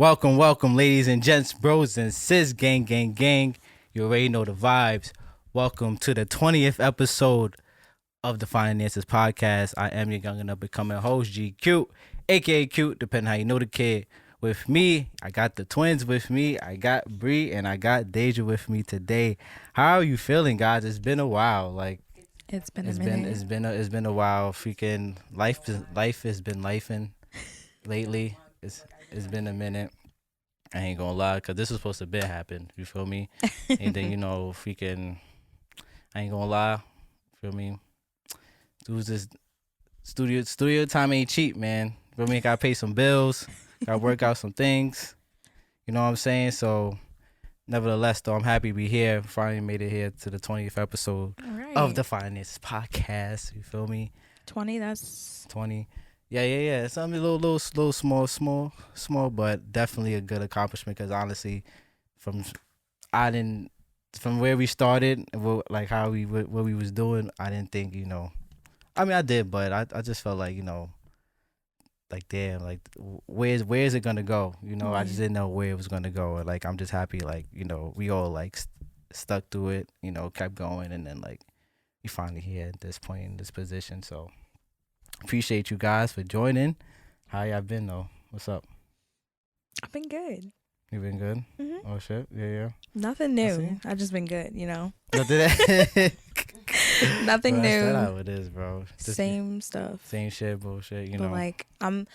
Welcome, ladies and gents, bros and sis, gang. You already know the vibes. Welcome to the 20th episode of the Finances Podcast. I am your young and up and coming host, G Cute, aka Cute, depending how you know the kid. With me, I got the twins with me. I got Bree and I got Deja with me today. How are you feeling, guys? It's been a while. It's been a minute. It's been a while. Freaking life has been lifing lately. It's been a minute. I ain't gonna lie, cause this was supposed to be happen. You feel me? And then freaking, I ain't gonna lie. Feel me? Dudes, this studio time ain't cheap, man. Feel me? Gotta pay some bills. Gotta work out some things. You know what I'm saying? So, nevertheless, though, I'm happy to be here. Finally made it here to the 20th episode of the Finances Podcast. You feel me? 20. That's 20. Yeah. Something a little slow, small, but definitely a good accomplishment. Because honestly, from where we started, like what we was doing, I didn't think, I mean, I did, but I just felt like, like damn, like where's it gonna go? I just didn't know where it was gonna go. And, like I'm just happy, like we all like stuck through it, kept going, and then like we finally here at this point in this position. So. Appreciate you guys for joining. How y'all been though? What's up? I've been good. You been good? Mm-hmm. Oh shit, yeah. Nothing new. I've just been good, Nothing. Nothing new. That's how it is, bro. Just same stuff. Same shit, bullshit. But like what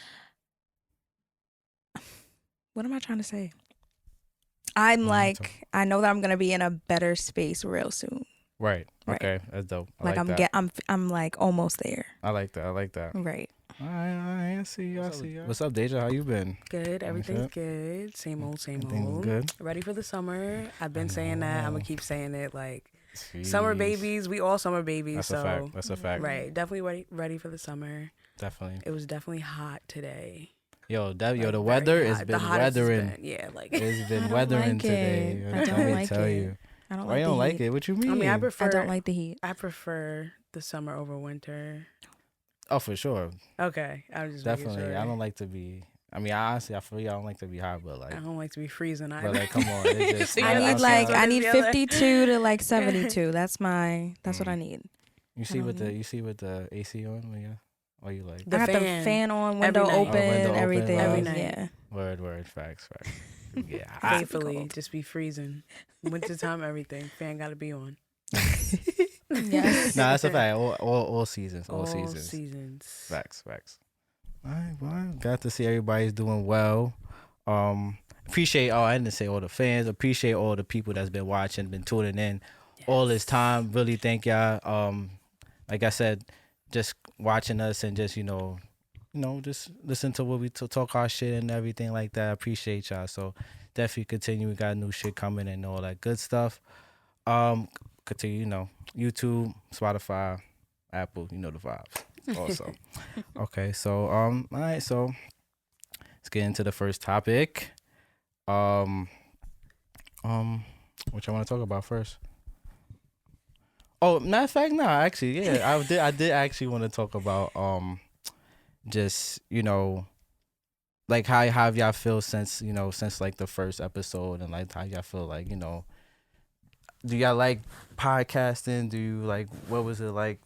am I trying to say? I know that I'm gonna be in a better space real soon. Right. Okay. That's dope. I'm like almost there. I like that. Right. All right. I see you. What's up, Deja? How you been? Good. Everything's good. Same old. Good. Ready for the summer. I've been saying that. I'm gonna keep saying it. Like summer babies. We all summer babies. That's a fact. That's a fact. Right. Definitely ready for the summer. Definitely. It was definitely hot today. The weather has been weathering. It's been weathering today. I don't like tell it. you. I don't Why like you don't like it? What you mean? I mean, I don't like the heat. I prefer the summer over winter. Oh, for sure. Okay. I was just definitely. Sure. I don't like to be. I mean, honestly, I feel you. I don't like to be hot, but like I don't like to be freezing either. But like, come on. It's just, I need 52 to like 72. That's what I need. You see with the AC on when you. Or you like? I got the fan on, window open, everything. Every night. Yeah. Word, facts. Yeah. Faithfully, just be freezing. Wintertime, everything. Fan got to be on. Yes. No, that's a fact. All seasons. All seasons. Facts. All right, well, got to see everybody's doing well. Appreciate I didn't say all the fans. Appreciate all the people that's been watching, been tuning in all this time. Really thank y'all. Like I said, just watching us and just just listen to what we talk our shit and everything like that. I appreciate y'all. So definitely continue. We got new shit coming and all that good stuff. Continue, YouTube, Spotify, Apple, the vibes. Also, okay. So all right. So let's get into the first topic. What y'all want to talk about first? Oh, matter of fact, no. Actually, yeah, I did actually want to talk about just like how y'all feel since like the first episode, and like how y'all feel like do y'all like podcasting? Do you like, what was it like?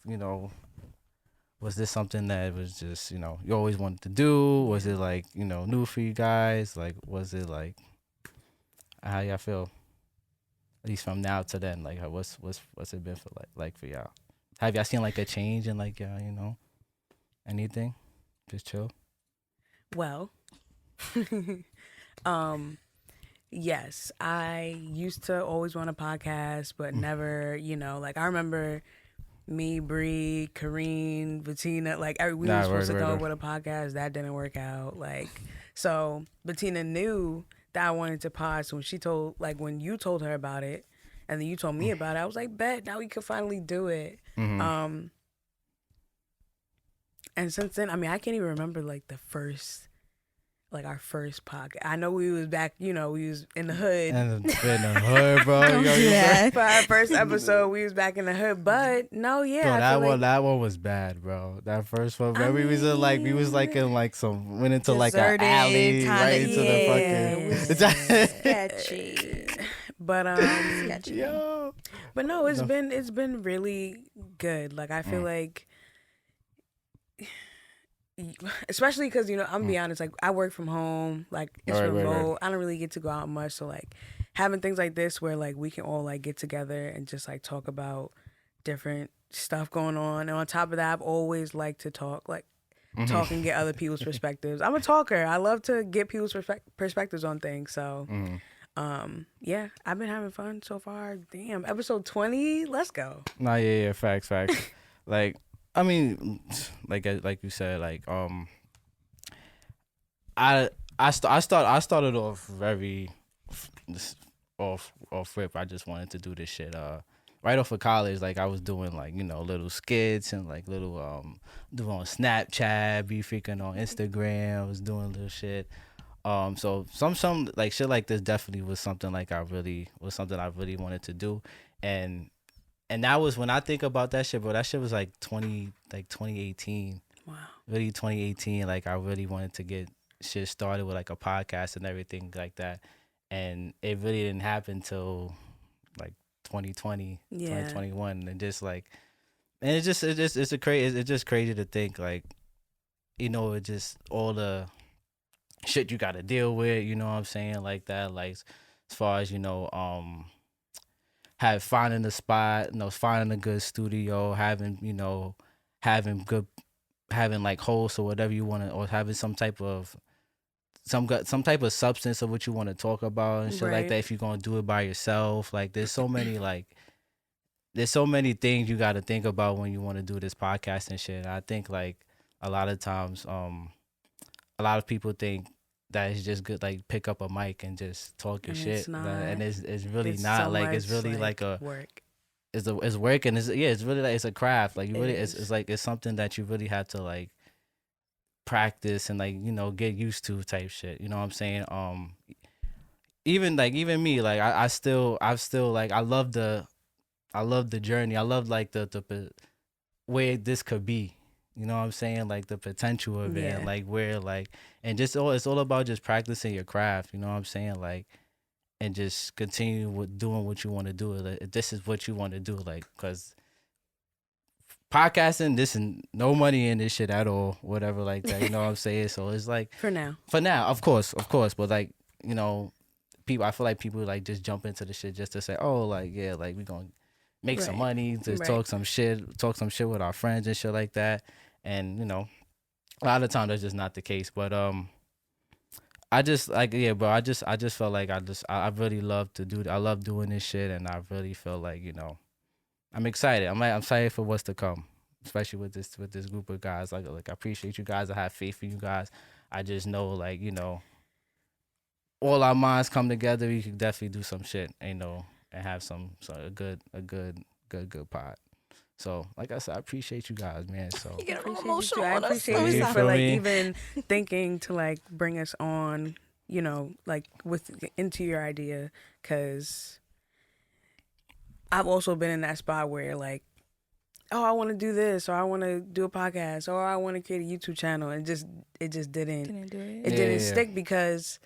Was this something that was just you always wanted to do? Was it like new for you guys? Like, was it like, how y'all feel? At least from now to then, like what's it been for like for y'all? Have y'all seen like a change in like anything? Just chill. Well, yes, I used to always want a podcast, but never, like I remember me, Bree, Kareen, Bettina, like we were supposed to go with a podcast. That didn't work out. Like, so Bettina knew that I wanted to pod. So when you told her about it, and then you told me about it, I was like, bet, now we could finally do it. Mm-hmm. And since then, I mean, I can't even remember like the first like our first podcast. I know we was back, we was in the hood. And in the hood, bro. Yeah. For our first episode, we was back in the hood. But no, yeah. Bro, that one was bad, bro. That first one, we was in like went into like an alley, right into the fucking sketchy. But sketchy. Yo. But no, it's been really good. Like I feel like, especially because I'm gonna be honest, like I work from home, like it's remote. Right. I don't really get to go out much, so like having things like this where like we can all like get together and just like talk about different stuff going on. And on top of that, I've always liked to talk, like talk and get other people's perspectives. I'm a talker. I love to get people's perspectives on things. So yeah, I've been having fun so far. Damn, episode 20, let's go. Nah, yeah, facts. Like, I mean, like you said, like I started off very off rip. I just wanted to do this shit right off of college. Like I was doing like little skits and like little doing on Snapchat, be freaking on Instagram. I was doing little shit. So some like shit like this definitely was something like I really wanted to do, and that was when I think about that shit, bro. That shit was like 2018. Wow. Really 2018. Like I really wanted to get shit started with like a podcast and everything like that, and it really didn't happen till like 2020, 2021, and just like, and it's just crazy to think like, it just all the shit you got to deal with, you know what I'm saying, like that, like as far as finding the spot, finding a good studio, having like hosts or whatever you want to, or having some type of substance of what you want to talk about and shit like that. If you're gonna do it by yourself, like there's so many things you got to think about when you want to do this podcast and shit. I think like a lot of times, a lot of people think that it's just good, like pick up a mic and just talk your shit, and it's really not. So like it's really like a work. It's work, and it's really like it's a craft. Like you really, it's like it's something that you really have to like practice and like get used to type shit. You know what I'm saying? Even me, like I've still like I love the journey. I love like the way this could be. You know what I'm saying? Like the potential of it, and like where like, and just it's all about just practicing your craft. You know what I'm saying? Like, and just continue with doing what you want to do. Like, if this is what you want to do, like, cause podcasting, this and no money in this shit at all, whatever like that. You know what I'm saying? So it's like for now, of course, but like people, I feel like people like just jump into the shit just to say, oh, like yeah, like we gonna make some money, just talk some shit with our friends and shit like that. And a lot of the time that's just not the case. But I just like bro. I just felt like I really love to do. I love doing this shit, and I really feel like I'm excited. I'm excited for what's to come, especially with this group of guys. Like I appreciate you guys. I have faith in you guys. I just know like all our minds come together. We could definitely do some shit, and have a good pod. So, like I said, I appreciate you guys, man. So you get emotional. I appreciate you for like even thinking to like bring us on, like into your idea, because I've also been in that spot where like, oh, I want to do this, or I want to do a podcast, or I want to create a YouTube channel, and it just didn't do it. It didn't stick because,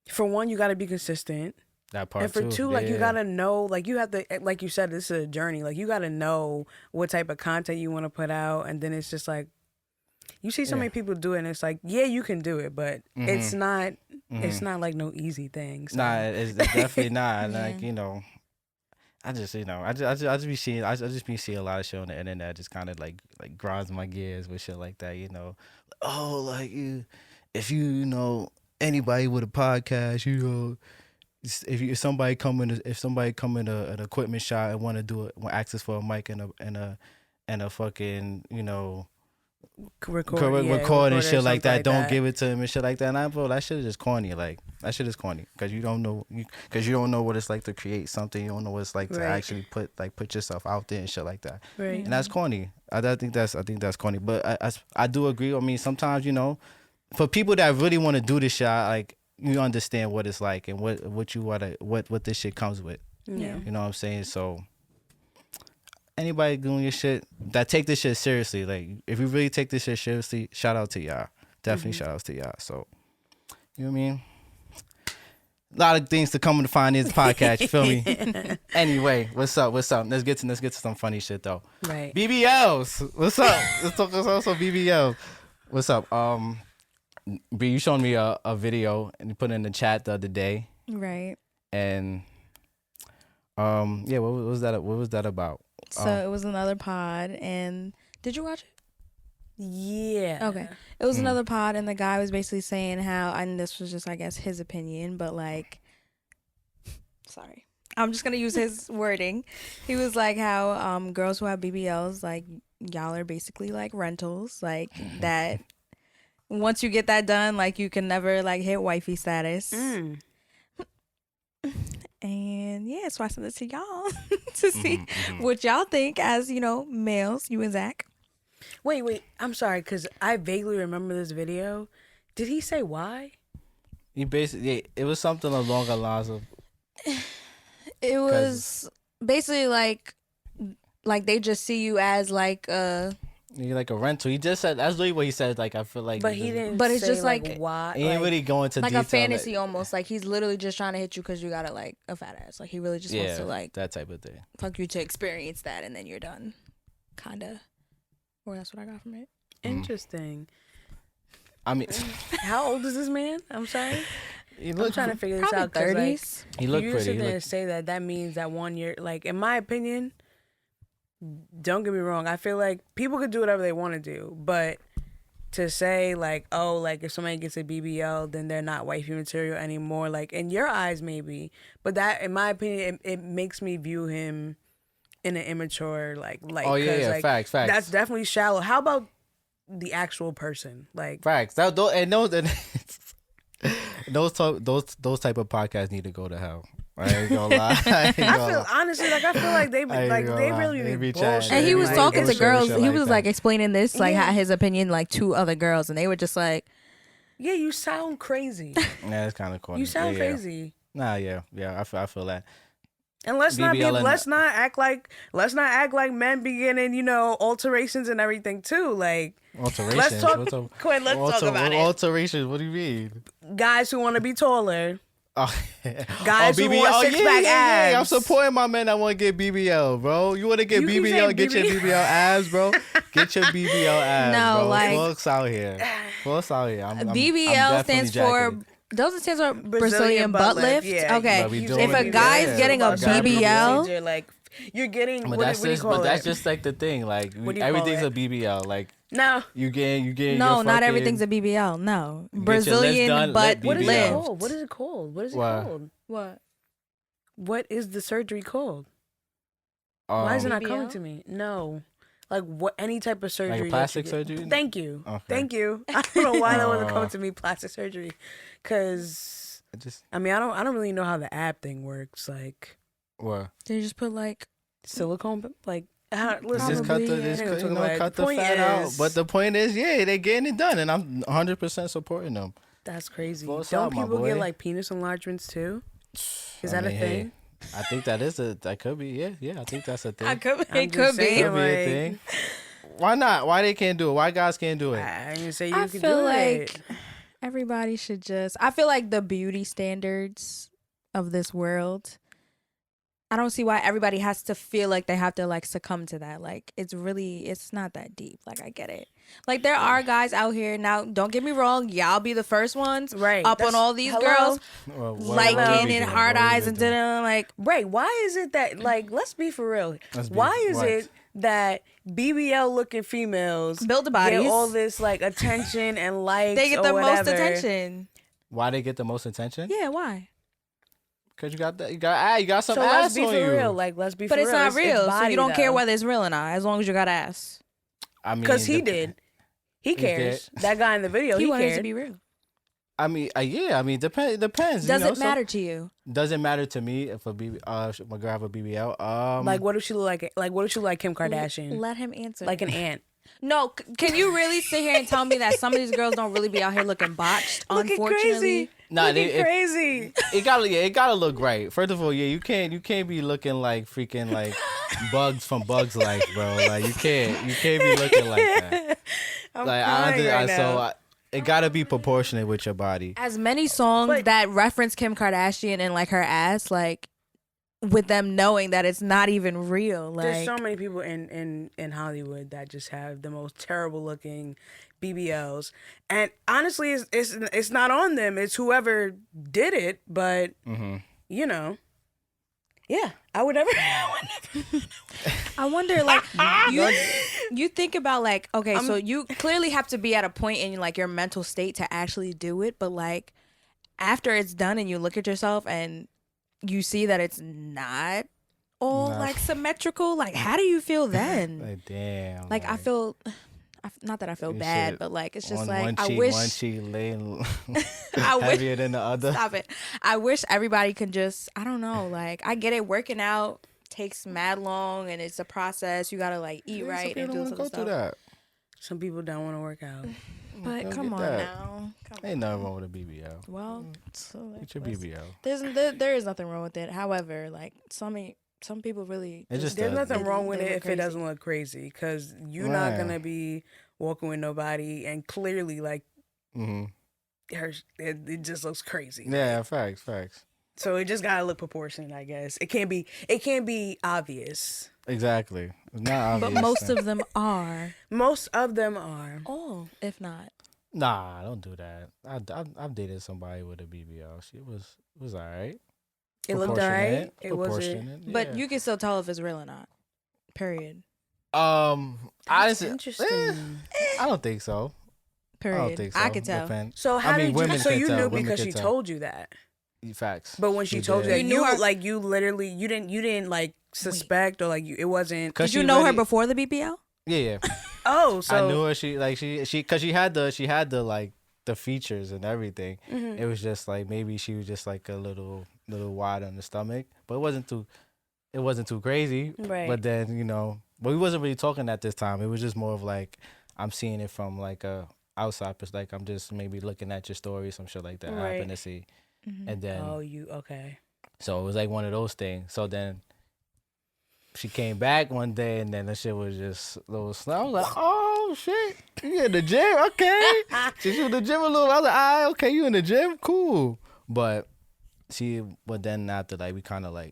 for one, you got to be consistent. That part and for two, like you gotta know, like you have to, like you said, this is a journey. Like you gotta know what type of content you want to put out, and then it's just like you see so many people do it, and it's like, yeah, you can do it, but it's not. It's not like no easy thing. So. Nah, it's definitely not. Like I just be seeing a lot of shit on the internet. Just kind of like grinds my gears with shit like that. Oh, like if anybody with a podcast, if somebody come in an equipment shop and want to do it, want access for a mic and a fucking record and shit like that, don't give it to him and shit like that. Nah, bro, that shit is just corny. Like that shit is corny because you don't know what it's like to create something. You don't know what it's like to actually put yourself out there and shit like that. Right. And that's corny. I think that's corny. But I do agree. I mean, sometimes for people that really want to do this shit, like you understand what it's like and what you want to what this shit comes with. Yeah. You know what I'm saying? So anybody doing your shit that take this shit seriously, like if you really take this shit seriously, shout out to y'all. Definitely shout out to y'all. So you know what I mean? A lot of things to come in the finance podcast, you feel me? Anyway, what's up? Let's get to some funny shit though. Right. BBLs. What's up? Let's talk also BBLs. What's up? B, you showed me a video and you put it in the chat the other day. Right. And yeah, what was that about? So it was another pod, and did you watch it? Yeah. Okay. It was another pod, and the guy was basically saying how, and this was just, I guess, his opinion, but like, sorry, I'm just gonna use his wording. He was like how girls who have BBLs, like y'all are basically like rentals, like that. Once you get that done, like you can never like hit wifey status. And yeah, so I sent this to y'all to see what y'all think as, you know, males, you and Zach. Wait. I'm sorry, because I vaguely remember this video. Did he say why? He basically, it was something along the lines of. It was basically like they just see you as like you're like a rental. He just said that's really what he said. Like I feel like, but he didn't. But it's say, just like why. He ain't really going to like detail a fantasy almost. Like he's literally just trying to hit you because you got like a fat ass. Like he really just wants to like that type of thing. fuck you to experience that, and then you're done. Kinda. Or that's what I got from it. Interesting. I mean, how old is this man? I'm sorry. I'm trying to figure this out. Probably 30s. He looked you pretty. sit there and say that means that 1 year. Like in my opinion, don't get me wrong. I feel like people could do whatever they want to do, but to say like, oh, like if somebody gets a BBL, then they're not wifey material anymore. Like in your eyes, maybe, but that, in my opinion, it makes me view him in an immature like. Oh yeah, like, facts. That's definitely shallow. How about the actual person? Like facts. Those type of podcasts need to go to hell. I ain't gonna lie. I feel like they really be bullshit. And he was like, talking to girls. He like was that. like explaining this, like had his opinion, like to other girls, and they were just like, "Yeah, you sound crazy. Yeah, it's kind of corny. You sound yeah. crazy." Nah, yeah. I feel that. And let's not act like men be getting, you know, alterations and everything too. Like alterations. Let's talk. Quinn, let's talk about it. Alterations. What do you mean? Guys who want to be taller. Oh, guys who want six-pack abs. Yeah. I'm supporting my men that want to get BBL, bro. You want to get BBL? Get your BBL abs, bro. Get your BBL abs, No, bro. like Folks out here. BBL stands for. Doesn't stand for Brazilian butt lift. Yeah. Okay, if a guy's getting a BBL, like you're getting. But what do you call it? that's just like the thing. Like everything's a BBL. Like no, you getting. No, not everything's a BBL. No, Brazilian butt lift. lift. What is it called? What is the surgery called? Why is it not coming to me? No. Like what? Any type of surgery? Like a plastic surgery? Thank you. Okay. Thank you. I don't know why that wasn't coming to me. Plastic surgery, because I mean I don't really know how the ab thing works. Like what? They just put like silicone, like. Just cut the fat out. But the point is, yeah, they're getting it done, and I'm 100% supporting them. That's crazy. What's Don't up, my people boy? get like penis enlargements too? Is that a thing? I think that could be. Yeah. I think that's a thing. it could be. Could be a thing. Why not? Why they can't do it? Why guys can't do it? I didn't say you I could feel do like it. everybody should just. I feel like the beauty standards of this world. I don't see why everybody has to feel like they have to like succumb to that. Like it's not that deep. Like I get it. Like there are guys out here now. Don't get me wrong. Y'all be the first ones up on all these girls liking and hard eyes and like right. Why is it that like let's be for real? Why is it that BBL looking females build the bodies get all this like attention and likes? They get the most attention. Why they get the most attention? Yeah, why? Because you got some so ass on you. Let's be for real. Like let's be for real. But it's not real, so you don't care though. whether it's real or not, as long as you got ass. I mean, because he did. He cares. That guy in the video, he wanted cared. it to be real. I mean, yeah. I mean, depends. Does it matter to you? Doesn't matter to me if my girl have a BBL. Like, what if she look like? Like, what if she look like Kim Kardashian? Let him answer. Like an ant. No, can you really sit here and tell me that some of these girls don't really be out here looking botched? Unfortunately, Crazy. It gotta look right. First of all, you can't be looking like freaking like Bugs from Bugs Life, bro. Like you can't be looking like that. It gotta be proportionate with your body. as many songs that reference Kim Kardashian and like her ass, like with them knowing that it's not even real. Like, there's so many people in Hollywood that just have the most terrible looking BBLs, and honestly, it's not on them. It's whoever did it, but you know, yeah, I would never. I wonder, like, you think about like, okay, so you clearly have to be at a point in like your mental state to actually do it, but like after it's done and you look at yourself and you see that it's not all like symmetrical, like how do you feel then? Like damn. Like I feel, not that I feel bad, but like it's just like I one wish cheek laying I heavier than the other. Stop it. I wish everybody could just, I don't know, like I get it, working out takes mad long and it's a process. You gotta like eat right and do some stuff. That. Some people don't want to work out. But come on now. Ain't nothing wrong with a BBL. Well, so Get your BBL. There is nothing wrong with it. However, like some people really there's nothing wrong with it if it doesn't look crazy, because you're not gonna be walking with nobody and clearly like it just looks crazy. Yeah, facts. So it just gotta look proportionate, I guess. It can't be obvious. Exactly. It's not obvious. But most of them are. Most of them are. Oh, if not. Nah, don't do that. I've dated somebody with a BBL. She was all right. It looked all right. It wasn't. Yeah. But you can still tell if it's real or not. Period. That's interesting. I don't think so. Period. I don't think so. I can tell. So how did you? So you knew because she tell. told you that. Facts. But when she told you that, you like you literally you didn't like suspect or like it wasn't. Did you know her before the BBL? Yeah. Oh, so I knew her. She because she had the like the features and everything. It was just like maybe she was just like a little wide on the stomach, but it wasn't too crazy. Right. But then but we wasn't really talking at this time. It was just more of like I'm seeing it from like a outside perspective. Like I'm just maybe looking at your story, some shit like that. I happen to see, and then okay. So it was like one of those things. So then she came back one day, and then the shit was just a little slow. I was like, oh shit, you in the gym? Okay. She's in the gym a little. I was like, okay, you in the gym? Cool. But then after like we kind of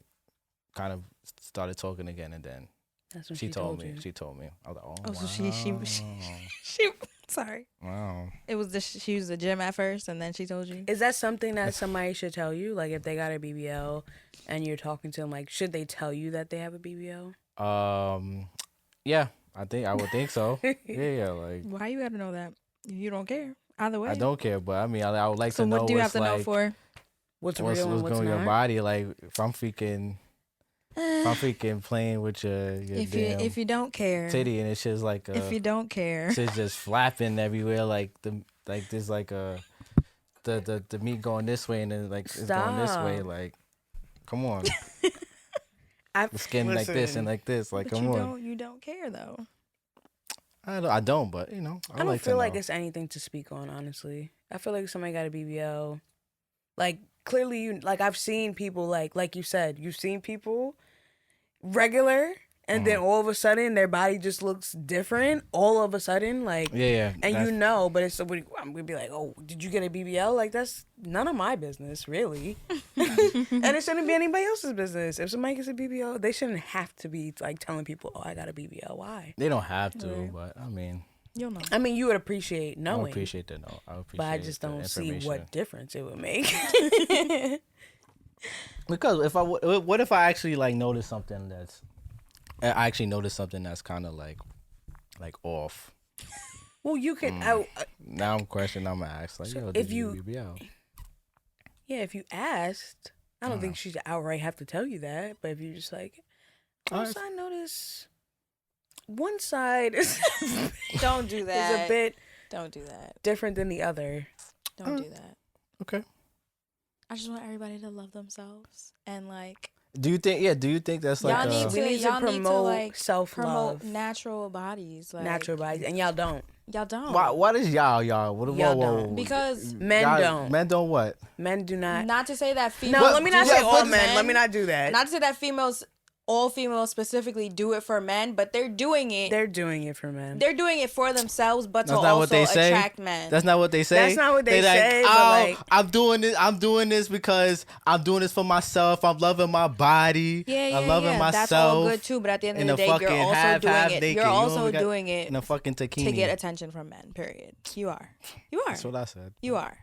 started talking again, and then that's when she told me. You. She told me. I was like, Oh, wow. so she sorry. Wow. It was she used the gym at first, and then she told you. Is that something that somebody should tell you? Like if they got a BBL and you're talking to them, like should they tell you that they have a BBL? Yeah, I would think so. Yeah, like why you gotta know that? You don't care either way. I don't care, but I mean, I would like so to know. So what do you have to know for? What's real and what's going on not? your body? Like if I'm freaking playing with your if you don't care titty and it's just like if you don't care it's just flapping everywhere like there's like the meat going this way and then like it's going this way, like come on. The skin like this and like this, like but come on. You don't care though. I don't, but I don't feel like it's anything to speak on, honestly. I feel like somebody got a BBL, like clearly I've seen people like you said, you've seen people regular and then all of a sudden their body just looks different all of a sudden, like yeah and but it's somebody, I'm gonna be like, oh, did you get a BBL? Like that's none of my business really. And it shouldn't be anybody else's business. If somebody gets a BBL, they shouldn't have to be like telling people, oh, I got a BBL. Why? They don't have to, but I mean you'll know. I mean, you would appreciate knowing. I appreciate the know. I appreciate, but I just don't see what difference it would make. Because what if I actually like notice something that's kind of like off. Well, you could. Now I'm questioning. I'm gonna ask like, yo, did you BBL? Yeah, if you asked, I don't think she'd outright have to tell you that. But if you're just like, I notice one side is don't do that. Is a bit. Don't do that. Different than the other. Don't do that. Okay. I just want everybody to love themselves and like Do you think? Yeah. Do you think that's like? we need to promote like self-love, promote natural bodies, like natural bodies, and y'all don't. Y'all don't. What is y'all? Don't. Because men don't. Men don't what? Men do not. Not to say that females. No, let me not say all men. Let me not do that. Not to say that all females specifically do it for men, but they're doing it. They're doing it for men. They're doing it for themselves, but to also attract men. That's not what they say. That's not what they say. Like, but like, I'm doing this. I'm doing this because I'm doing this for myself. I'm loving my body. I'm loving myself. That's all good too. But at the end of the day, you're also doing it. You're also doing it in a fucking taquini to get attention from men. Period. You are. That's what I said. You are.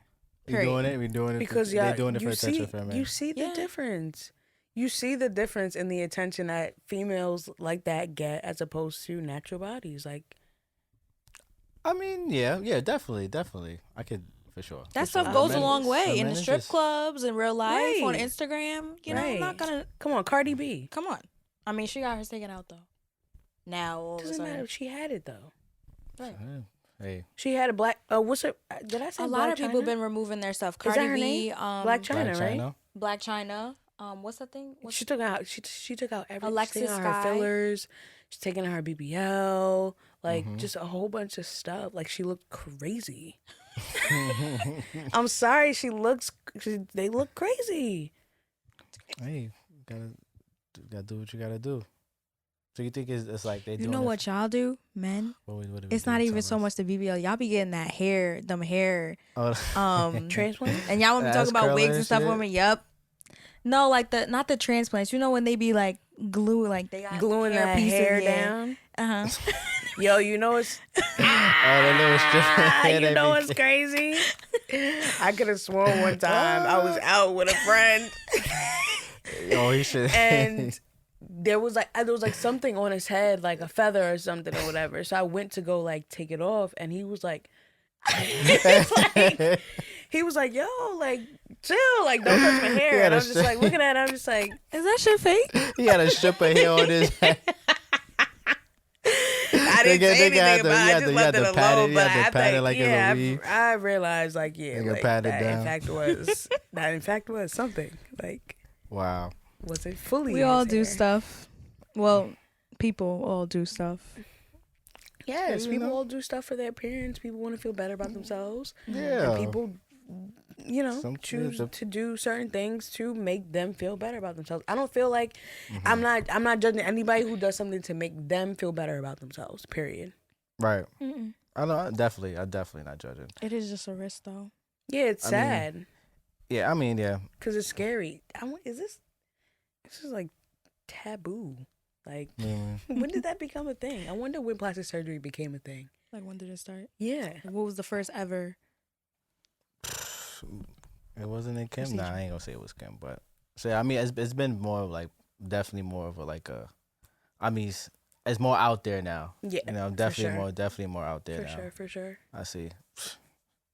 Period. We're doing it because they're doing it for attention from men. You see the difference. You see the difference in the attention that females like that get as opposed to natural bodies. Like, I mean, yeah, definitely. I could, for sure. That stuff goes a long way in the strip clubs, in real life, on Instagram. You know, I'm not gonna. Come on, Cardi B. Come on. I mean, she got hers taken out though. Now all doesn't matter if she had it though. Right. Hey. She had a black. What's her? Did I say a lot of people been removing their stuff? Cardi B, Black China, right? Black China. What's that thing? She took out. She took out everything. Alexis Sky. Her fillers. She's taking out her BBL. Like just a whole bunch of stuff. Like she looked crazy. I'm sorry. They look crazy. Hey, gotta do what you gotta do. So you think it's like they? You know what y'all do, men? What it's not even so much the BBL. Y'all be getting that hair, them hair, transplant, and y'all want to talk about wigs and stuff. Women, yup. No, like not the transplants. You know when they be like glue, like they got gluing that hair down. Yo, you know it's. You know what's crazy? I could have sworn one time I was out with a friend. Oh, he should. And there was like something on his head, like a feather or something or whatever. So I went to go like take it off, and he was like, he was like, yo, like chill, like don't touch my hair. And I'm just like looking at it, I'm just like, is that shit fake? He had a strip of hair on his head. I didn't say anything about it. I just left it alone. But I realized like that in fact was something like. Wow. Was it fully? We all do stuff. Well, people all do stuff. Yes, people all do stuff for their appearance. People want to feel better about themselves. Yeah. And people, choose to do certain things to make them feel better about themselves. I don't feel like I'm not judging anybody who does something to make them feel better about themselves. Period. Right. I'm definitely not judging. It is just a risk, though. Yeah, it's sad. Yeah, I mean, yeah. Because it's scary. This is like taboo. Like, when did that become a thing? I wonder when plastic surgery became a thing. Like, when did it start? Yeah. What was the first ever? It wasn't in Kim. Nah, I ain't gonna say it was Kim, but I mean, it's been more of like definitely more of it's more out there now. Yeah, definitely more out there now. For sure. I see.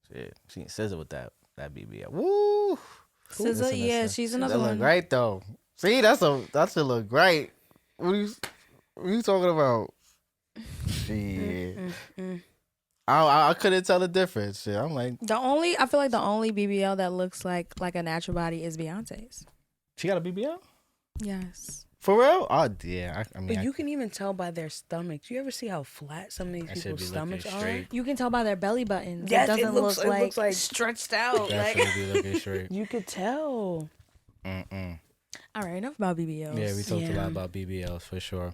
Shit, she SZA with that BBL. Woo. SZA, yeah, she's another one. That look great though. See, that should look great. What are you talking about? Shit. I couldn't tell the difference. Shit, I'm like I feel like the only BBL that looks like a natural body is Beyonce's. She got a BBL? Yes. For real? Oh yeah. I mean, but you can even tell by their stomachs. You ever see how flat some of these people's stomachs are? You can tell by their belly buttons. Yes, it looks like stretched out. Definitely be looking straight. You could tell. All right, enough about BBLs. Yeah, we talked a lot about BBLs for sure.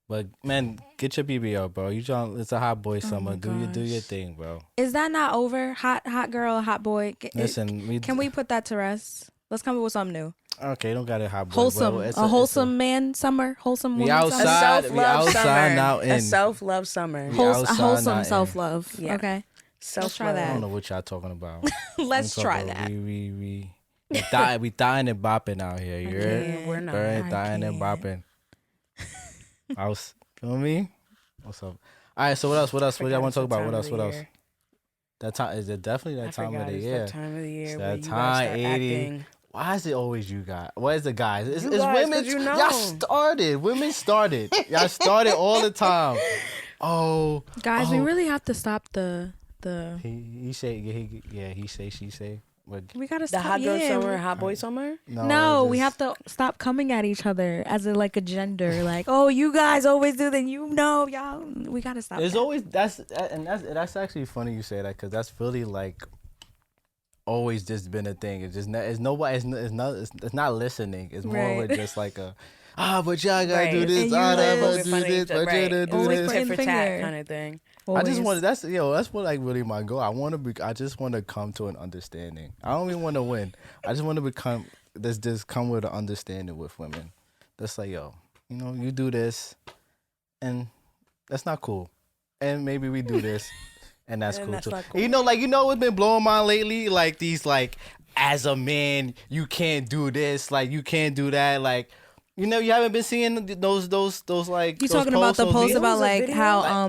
But man, get your BBL, bro. It's a hot boy summer. Do your thing, bro. Is that not over? Hot girl, hot boy. Listen, can we put that to rest? Let's come up with something new. Okay, don't got it hot boy. Wholesome, a wholesome man summer. Wholesome woman outside, summer. We outside now in a self-love summer. A wholesome self-love. Yeah. Okay, let's try that. I don't know what y'all talking about. Let's try that. We dying and bopping out here. You heard? We're not. Dying and bopping. Feel me? What's up? All right. So what else? What y'all want to talk about? What else? That time is it definitely that time of the year? That time of the year. That time 80. Why is it always you guys? Why is the guys? It's guys, women. You know. Y'all started. Women started. Y'all started all the time. Oh, guys, we really have to stop the. He say, he say, she say. We gotta The stop. hot girl summer, hot boy summer. No, we have to stop coming at each other as like a gender. Like, oh, you guys always do that. You know, y'all. We gotta stop. There's always that's actually funny you say that because that's really like always just been a thing. It's just it's not listening. It's more of just like a but y'all gotta do this. But do this. But you gotta do this. Tit for tat kind of thing. Always. I just want that's what like really my goal. I just want to come to an understanding. I don't even want to win. I just want to just come with an understanding with women. That's like, yo, you do this, and that's not cool. And maybe we do this, and that's cool too. Cool. What's been blowing my mind lately? Like these, like as a man, you can't do this. Like you can't do that. Like. You haven't been seeing those like. You talking about the post about like how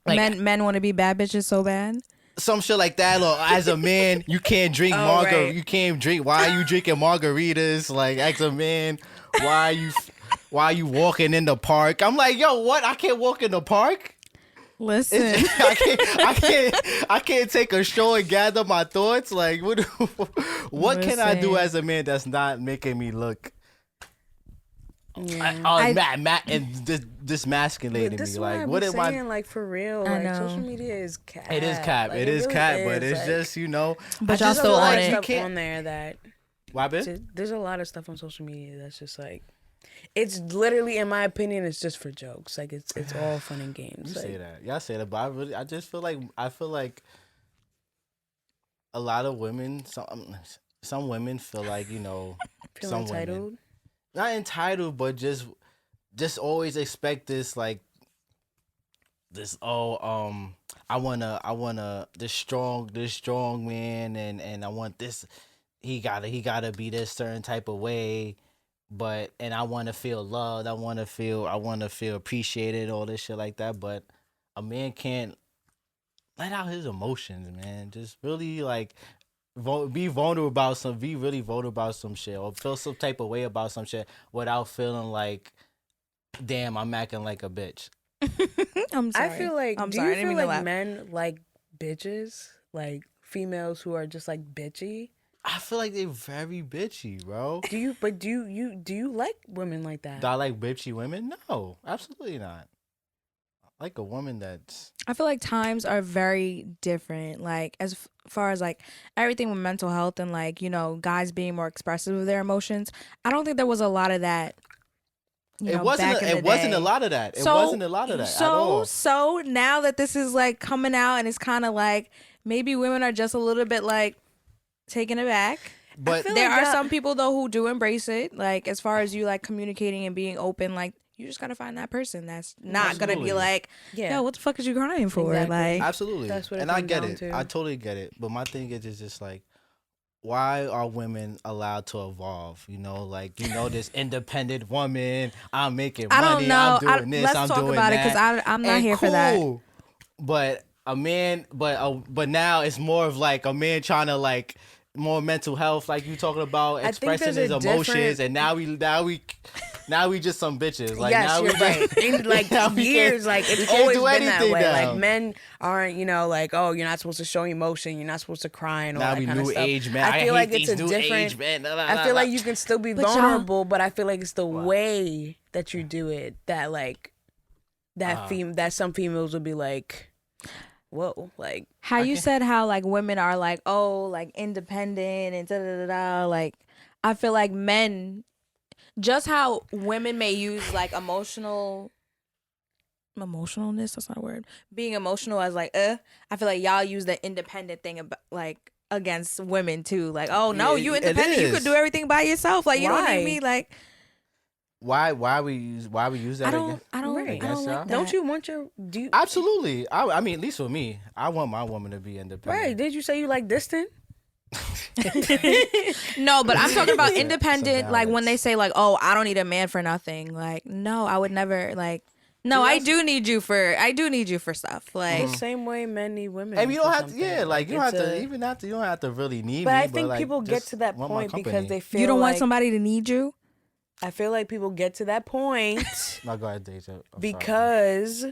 men want to be bad bitches so bad. Some shit like that, or as a man, you can't drink margarita. Right. You can't drink. Why are you drinking margaritas? Like as a man, why are you walking in the park? I'm like, yo, what? I can't walk in the park. Listen, I can't take a show and gather my thoughts. Like, what can I do as a man that's not making me look? And this masculating me. Like, what am I? Like for real, like social media is cap. It is cap. Like, it is really cap. But it's like, just But y'all still on it. Stuff on there that. Why, bitch? There's a lot of stuff on social media that's just like, it's literally, in my opinion, it's just for jokes. Like it's all fun and games. You say that, y'all say that, but I just feel like a lot of women, some women feel like feel some entitled. Women, not entitled, but just always expect this like this. I wanna this strong man, and I want this. He gotta be this certain type of way, and I want to feel loved. I want to feel appreciated. All this shit like that, but a man can't let out his emotions, man. Just really like. Be vulnerable about some shit, or feel some type of way about some shit without feeling like, damn, I'm acting like a bitch. I'm sorry. I feel like, do you feel like men like bitches, like females who are just like bitchy? I feel like they're very bitchy, bro. Do you like women like that? Do I like bitchy women? No, absolutely not. Like a woman that's. I feel like times are very different. Like as far as like everything with mental health and like guys being more expressive of their emotions. I don't think there was a lot of that. It wasn't a lot of that. It wasn't a lot of that at all. So now that this is like coming out and it's kind of like maybe women are just a little bit like taken aback. But there are some people though who do embrace it. Like as far as you like communicating and being open, like. You just gotta find that person that's not gonna be like, yo, what the fuck is you crying for? Exactly. Like, absolutely. That's what I get it. I totally get it. But my thing is just like, why are women allowed to evolve? This independent woman. I'm making money. I don't know. I'm doing this. Let's I'm talk doing about that. it because I'm not here for that. But a man, but now it's more of like a man trying to like. More mental health, like you talking about, expressing his emotions, and now we just some bitches. Like yes, now you're right. In like years, like it's always been that way. Now. Like men aren't, like, oh, you're not supposed to show emotion, you're not supposed to cry and all now that kind of stuff. Age men. I feel like it's a different. I feel like you can still be vulnerable, but I feel like it's the way that you do it that like that some females will be like. Whoa, like how you said how like women are like, oh, like independent and da da da da. Like I feel like men, just how women may use like emotionalness, that's not a word, being emotional as like I feel like y'all use the independent thing about like against women too. Like, oh no, you independent, you could do everything by yourself. Like you don't need me. Like why we use that? I don't like that. Don't you want Absolutely. I mean, at least for me, I want my woman to be independent. Right? Did you say you like distant? No, but I'm talking about independent. Like when they say like, oh, I don't need a man for nothing. Like, no, I would never like. No, I do need you for stuff. Like the same way men need women. And you don't have to. Yeah, like you don't have to. Even after you don't have to really need me. But I think people get to that point because they feel you don't want somebody to need you. I feel like people get to that point. No, go ahead, Deja. Because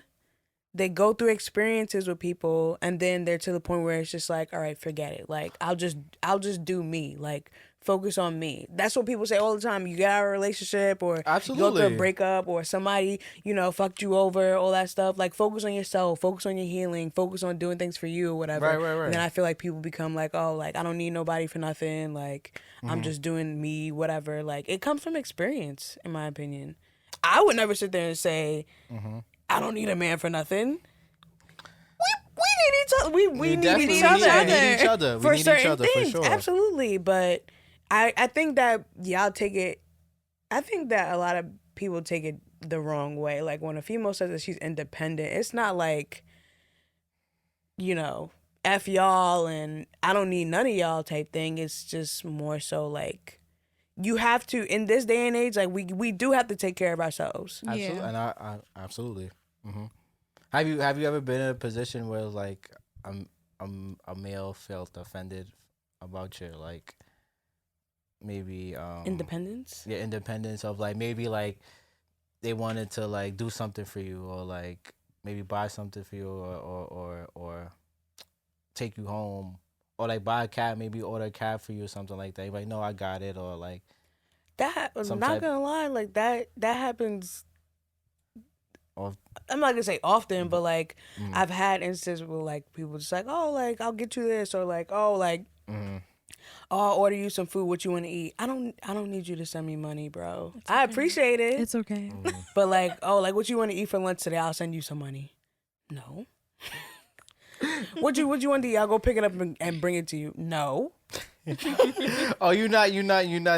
they go through experiences with people, and then they're to the point where it's just like, all right, forget it. Like, I'll just do me. Like, focus on me. That's what people say all the time. You get out of a relationship, or you go through a breakup, or somebody, fucked you over, all that stuff. Like, focus on yourself, focus on your healing, focus on doing things for you, or whatever. Right. And then I feel like people become like, oh, like, I don't need nobody for nothing. Like, I'm just doing me, whatever. Like, it comes from experience, in my opinion. I would never sit there and say, I don't need a man for nothing. We need each other. We need each other. We need each other. For we need certain each other, things. for sure. Absolutely. But I think that y'all take it. I think that a lot of people take it the wrong way. Like, when a female says that she's independent, it's not like, F y'all and I don't need none of y'all type thing. It's just more so like, you have to, in this day and age, like, we do have to take care of ourselves. Absolutely. Yeah. And I absolutely. Mm-hmm. Have you ever been in a position where, like, a male felt offended about your, like, maybe Independence? Yeah, independence of, like, maybe, like, they wanted to, like, do something for you, or, like, maybe buy something for you, or take you home, or, like, buy a cab, maybe order a cab for you or something like that. You're like, no, I got it, or, like, that was not gonna lie, like, that happens. I'm not gonna say often, but, like, I've had instances where, like, people just like, oh, like, I'll get you this, or, like, oh, like, oh, I'll order you some food. What you want to eat? I don't need you to send me money, bro. Okay. I appreciate it. It's okay. But, like, oh, like, what you want to eat for lunch today? I'll send you some money. No. What you want to eat? I'll go pick it up and bring it to you. No. Oh, you're not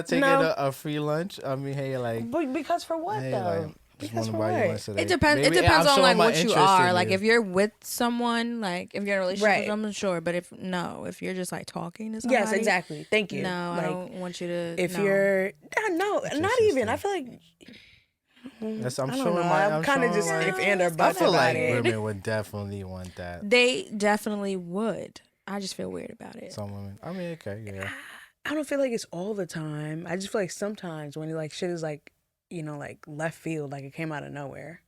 taking a free lunch? I mean, hey, like, but because for what, hey, though? like, just want to buy you lunch today. It depends. Maybe It depends I'm on, showing like, my what you interest are. in Like, you. if you're with someone, like, if you're in a relationship with Right. someone, sure. But if you're just, like, talking to somebody, Yes, exactly. Thank you. No, like, I don't want you to. If no. you're no, not even. I feel like. Yes, I'm I don't showing know. my. I'm kind of just my, if and or I but feel about like it. women would definitely want that. They definitely would. I just feel weird about it. Some women. I mean, okay, yeah. I don't feel like it's all the time. I just feel like sometimes when like shit is like, like left field, like it came out of nowhere.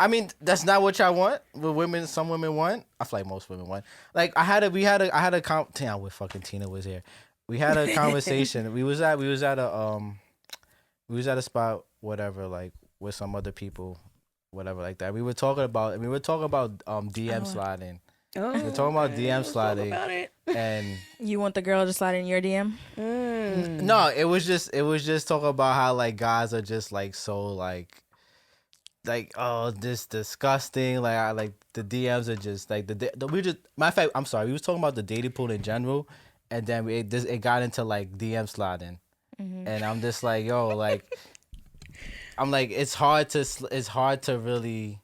I mean, that's not what y'all want. But some women want. I feel like most women want. Like I had a damn, I wish fucking Tina was here. We had a conversation. we was at a spot, whatever, like with some other people, whatever, like that. We were talking about DM sliding. Oh, We're talking about DM sliding, about it. and You want the girl to slide in your DM? no, it was just talking about how, like, guys are just like so like oh, this disgusting, like the DMs are just like we just, matter of fact, I'm sorry, we was talking about the dating pool in general, and then it got into like DM sliding, and I'm just like, yo, like, I'm like, it's hard to really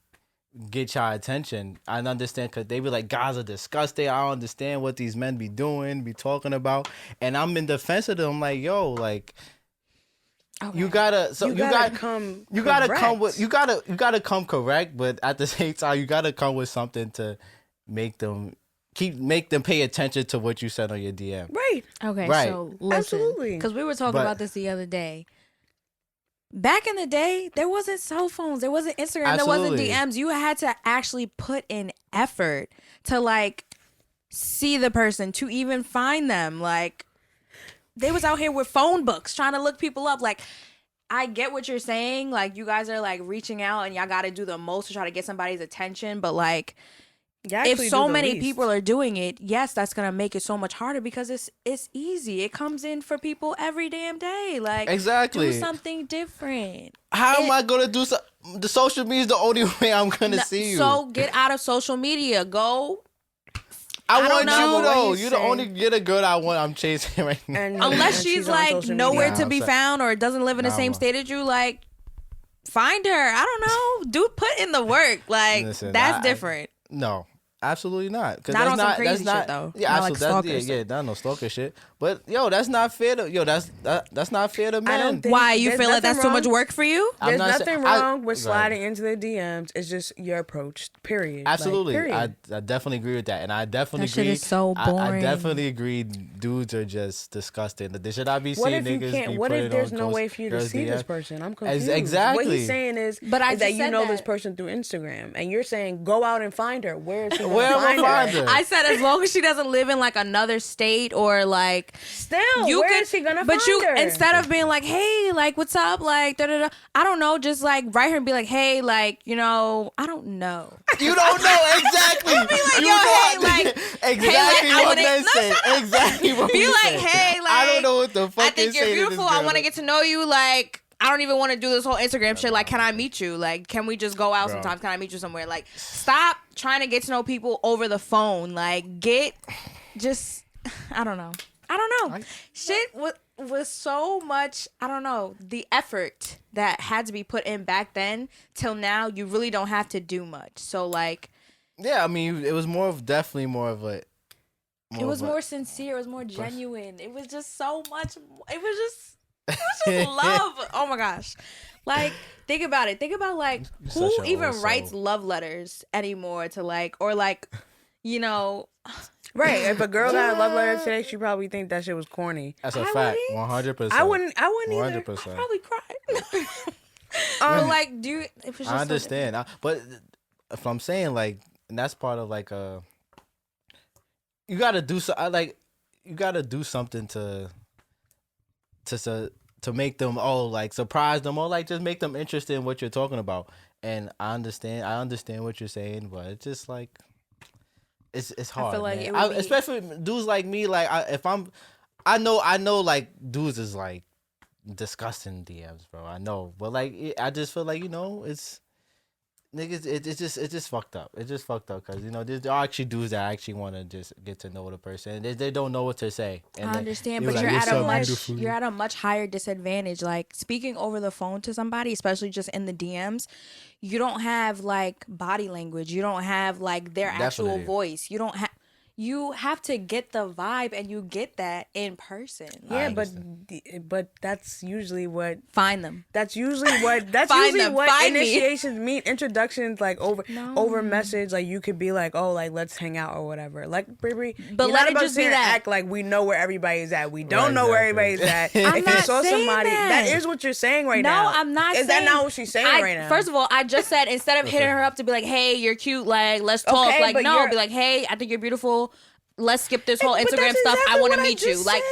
get your attention. I understand, because they be like, guys are disgusting. I don't understand what these men be doing, be talking about, and I'm in defense of them. I'm like, yo, like, Okay. you gotta come correct, but at the same time, you gotta come with something to make them pay attention to what you said on your DM. Right. Okay, Right. so listen, Absolutely. because we were talking about this the other day. Back in the day, there wasn't cell phones, there wasn't Instagram, there wasn't Absolutely. DMs. You had to actually put in effort to, like, see the person, to even find them. Like, they was out here with phone books trying to look people up. Like, I get what you're saying. Like, you guys are, like, reaching out and y'all got to do the most to try to get somebody's attention. But, like, if so many people are doing it, yes, that's gonna make it so much harder, because it's easy. It comes in for people every damn day. Like, Exactly. do something different. How am I gonna do so? The social media is the only way I'm gonna see you. So get out of social media. Go. I don't want know, you but what though. he's You're the saying- only girl I want. I'm chasing right now. Unless she's on like social nowhere media. to be Nah, found or doesn't live in the Nah, same I'm- state as you, like, find her. I don't know. Put in the work. Like, Listen, that's different. No, absolutely not. 'Cause Not that's on some that's crazy not, shit, though. Yeah, Not like absolutely. stalker That's no stalker shit. But yo, that's not fair to that's not fair to men. Why you feel like that's too much work for you? There's nothing wrong with sliding into the DMs. It's just your approach. Period. Absolutely, period. I definitely agree with that, and I definitely That agree. shit is so boring. I definitely agree. Dudes are just disgusting. They should not be seeing niggas. What if there's no way for you to see this person? I'm confused. Exactly. What he's saying is that you know this person through Instagram, and you're saying go out and find her. Where is he gonna find her? I said as long as she doesn't live in like another state or like where is he gonna find her? Instead of being like, hey, like what's up, like da da da, I don't know, just like write her and be like, hey, like I don't know. You don't know exactly. Be like, yo, hey, like exactly hey, like, what men say. Exactly what be we like, say. hey, like I don't know what the fuck. I think you're beautiful. I want to get to know you. Like I don't even want to do this whole Instagram shit. Like, can I meet you? Like, can we just go out sometime? Can I meet you somewhere? Like, stop trying to get to know people over the phone. Like, I don't know. Shit was so much, I don't know, the effort that had to be put in back then till now, you really don't have to do much. So, like... Yeah, I mean, it was definitely more of a... It was more sincere. It was more genuine. It was just so much... It was just love. Oh, my gosh. Like, think about it. Think about, like, who even writes love letters anymore to, like... Or, like, Right. If a girl got a love letter today, she probably think that shit was corny. That's a fact. 100%. I wouldn't 100%. either. I'd probably cry. But like, it was just I understand. But if I'm saying like, and that's part of like you gotta do you gotta do something to make them surprise them or like just make them interested in what you're talking about. And I understand what you're saying, but it's just like. It's hard. I feel like especially dudes like me. Like I know like dudes is like disgusting DMs, bro. I know, but like I just feel like it's niggas. It's just fucked up. It's just fucked up because there are actually dudes that actually want to just get to know the person. They don't know what to say. And I understand, but you're at a much higher disadvantage. Like speaking over the phone to somebody, especially just in the DMs. You don't have like body language. You don't have like their actual voice. You have to get the vibe, and you get that in person. Yeah, but that's usually what find them. That's usually what initiations mean. Introductions like over message. Like you could be like, oh, like let's hang out or whatever. Like but let it just be that. Act like we know where everybody's at. We don't know where everybody's at. If you saw somebody, that is what you're saying right now. No, I'm not. Is that not what she's saying right now? First of all, I just said instead of hitting her up to be like, hey, you're cute. Like let's talk. Okay, like no, be like, hey, I think you're beautiful. Let's skip this whole Instagram stuff. I want to meet you. Like,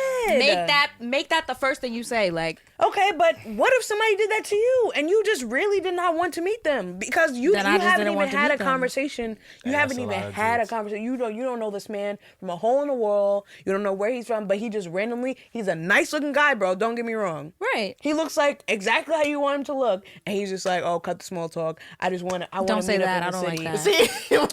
make that the first thing you say. Like, okay, but what if somebody did that to you and you just really did not want to meet them because you haven't even had a conversation. You haven't even had a conversation. You don't know this man from a hole in the wall. You don't know where he's from, but he just randomly. He's a nice looking guy, bro. Don't get me wrong. Right. He looks like exactly how you want him to look, and he's just like, oh, cut the small talk. I want to. Don't say that. I don't like that. See, cut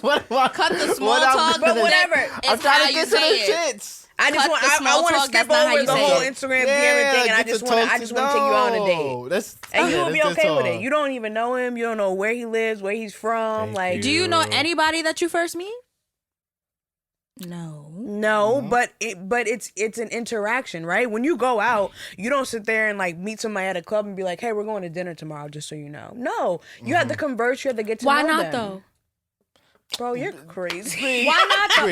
the small talk, but whatever. I'm trying to get to the shits. I want to skip over the whole Instagram DMing thing, and I just want to take you out on a date. And you will be okay with it. You don't even know him. You don't know where he lives, where he's from. Do you know anybody that you first meet? No, but it's an interaction, right? When you go out, you don't sit there and like meet somebody at a club and be like, "Hey, we're going to dinner tomorrow," just so you know. No, you have to converse. You have to get to know them. Why not though? Bro, you're crazy. Why not though?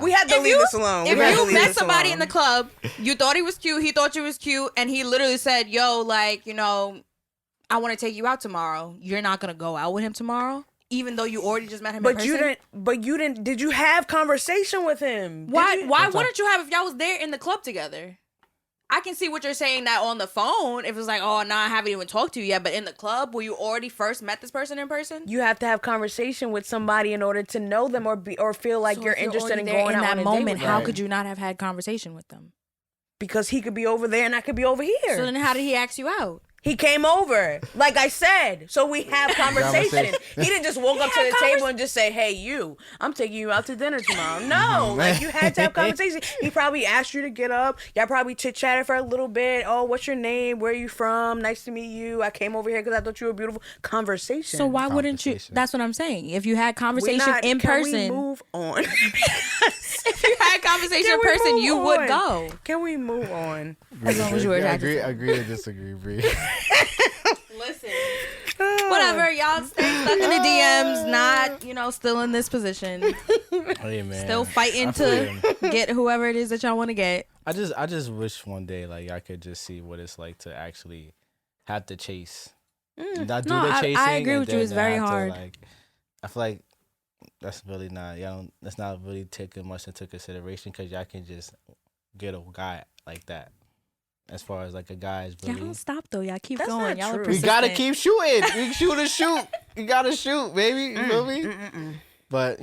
We had to leave this alone. If you met somebody in the club, you thought he was cute, he thought you was cute, and he literally said, "Yo, like, I want to take you out tomorrow." You're not gonna go out with him tomorrow, even though you already just met him in person? You didn't. Did you have conversation with him? Why wouldn't you have if y'all was there in the club together? I can see what you're saying that on the phone, if it's like, oh, no, I haven't even talked to you yet, but in the club, where you already first met this person in person? You have to have conversation with somebody in order to know them or feel like you're interested in going out on a date moment. How could you not have had conversation with them? Because he could be over there and I could be over here. So then how did he ask you out? He came over, like I said, so we have conversation. He didn't just walk up to the table and just say, "Hey, you, I'm taking you out to dinner tomorrow." No, like you had to have conversation. He probably asked you to get up. Y'all probably chit-chatted for a little bit. Oh, what's your name? Where are you from? Nice to meet you. I came over here because I thought you were beautiful. Conversation. So why wouldn't you? That's what I'm saying. If you had conversation in person, can we move on? If you had conversation in person, you would go. Can we move on? As long as you were attracted. Agree to disagree, Bree. Listen. Whatever, y'all stay stuck in the DMs, not, still in this position. Hey, man. Still fighting to get whoever it is that y'all want to get. I just wish one day like I could just see what it's like to actually have to chase. Not do the chasing. I agree with you. It's very hard. I feel like that's really not that's not really taking much into consideration because y'all can just get a guy like that. As far as like a guy's really... Y'all don't stop though. Y'all keep That's going. Y'all are We persistent. gotta keep shooting. We shoot. You gotta shoot, baby. You feel me? But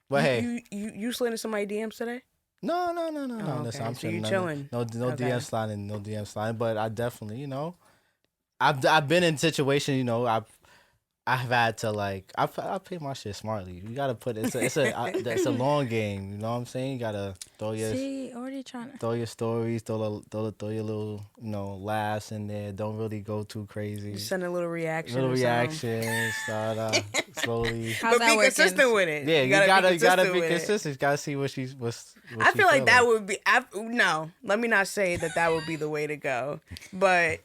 but hey, you slid into somebody's DMs today? No. Okay. Listen, I'm So you chilling. chilling? No Okay. DM sliding. No DM sliding. But I definitely, I've been in situations. I've had to I play my shit smartly. You gotta put it's a long game. You know what I'm saying? You gotta throw your already trying to throw your stories, throw your little laughs in there. Don't really go too crazy. Just send a little reaction. Start slowly. How's but that be working? consistent with it. Yeah, you gotta be consistent. You gotta see what I feel like that would be. No, let me not say that would be the way to go. But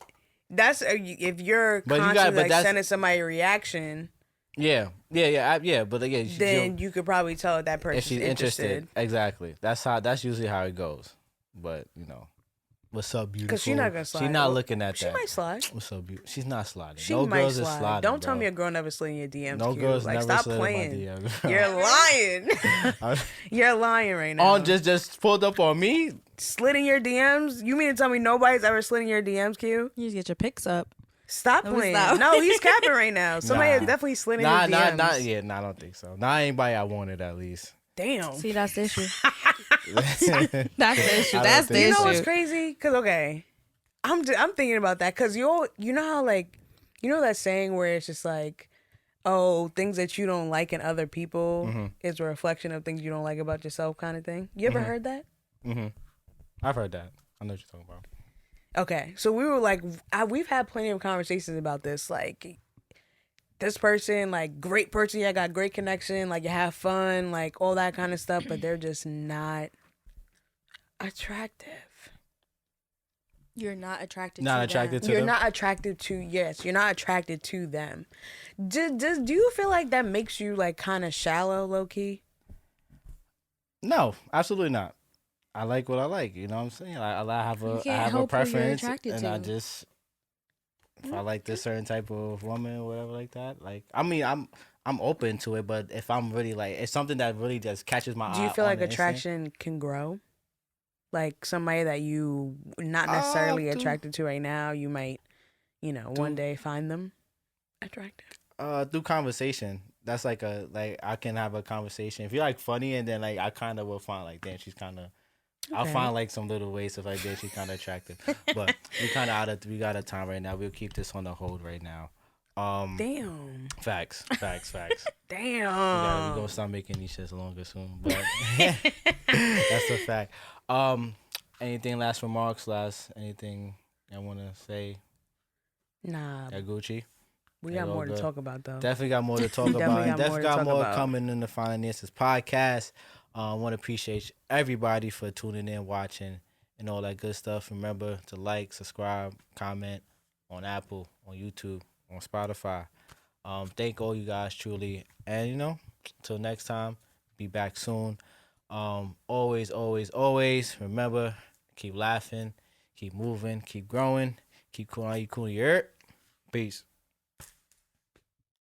that's if you're constantly sending somebody a reaction. Yeah. But again, then you could probably tell that person if she's interested. Exactly. That's usually how it goes. But what's up, beautiful? Because she's not gonna slide. She's not looking at that. She might slide. What's up, beautiful? She's not sliding. She no might girls slide. is sliding. Don't tell bro. me a girl never slid in your DMs. No Q. girls never stop slid playing. in my DMs. You're lying. You're lying right now. Just pulled up on me. Slid in your DMs? You mean to tell me nobody's ever slid in your DMs, Q? You just get your pics up. Stop playing. No, he's capping right now. Somebody has definitely slid in his DMs. I don't think so. Not anybody I wanted, at least. Damn. See, that's the issue. That's the issue. That's the issue. You know what's crazy? Because, okay, I'm thinking about that because you know how, that saying where it's just like, oh, things that you don't like in other people is a reflection of things you don't like about yourself kind of thing? You ever heard that? Mm-hmm. I've heard that. I know what you're talking about. Okay, so we were we've had plenty of conversations about this. Like, this person, great person, you got great connection, you have fun, all that kind of stuff, but they're just not attractive. You're not attracted not to attracted them. to You're them? not attracted to, yes, you're not attracted to them. Do you feel like that makes you, kind of shallow, low-key? No, absolutely not. I like what I like. You know what I'm saying? I have a preference, and I just if I like this certain type of woman or whatever like that. I'm open to it, but if I'm really it's something that really just catches my eye. Do you feel like attraction can grow? Like somebody that you not necessarily attracted to right now, you might, one day find them attractive. Through conversation. That's I can have a conversation. If you're funny, and then I kind of will find damn, she's kind of. Okay. I'll find some little ways if damn, she's kind of attractive. But we kind of we got a time right now. We'll keep this on the hold right now. Damn. Facts. Damn. We're gonna start making these shits longer soon. But that's a fact. Anything last remarks? Anything I want to say? Nah. At Gucci. We got more to talk about though. Definitely got more to talk about. Definitely got more coming in the Finances podcast. I want to appreciate everybody for tuning in, watching, and all that good stuff. Remember to like, subscribe, comment on Apple, on YouTube, on Spotify. Thank all you guys truly. And, until next time, be back soon. Always, remember, keep laughing, keep moving, keep growing, keep cool on your Peace.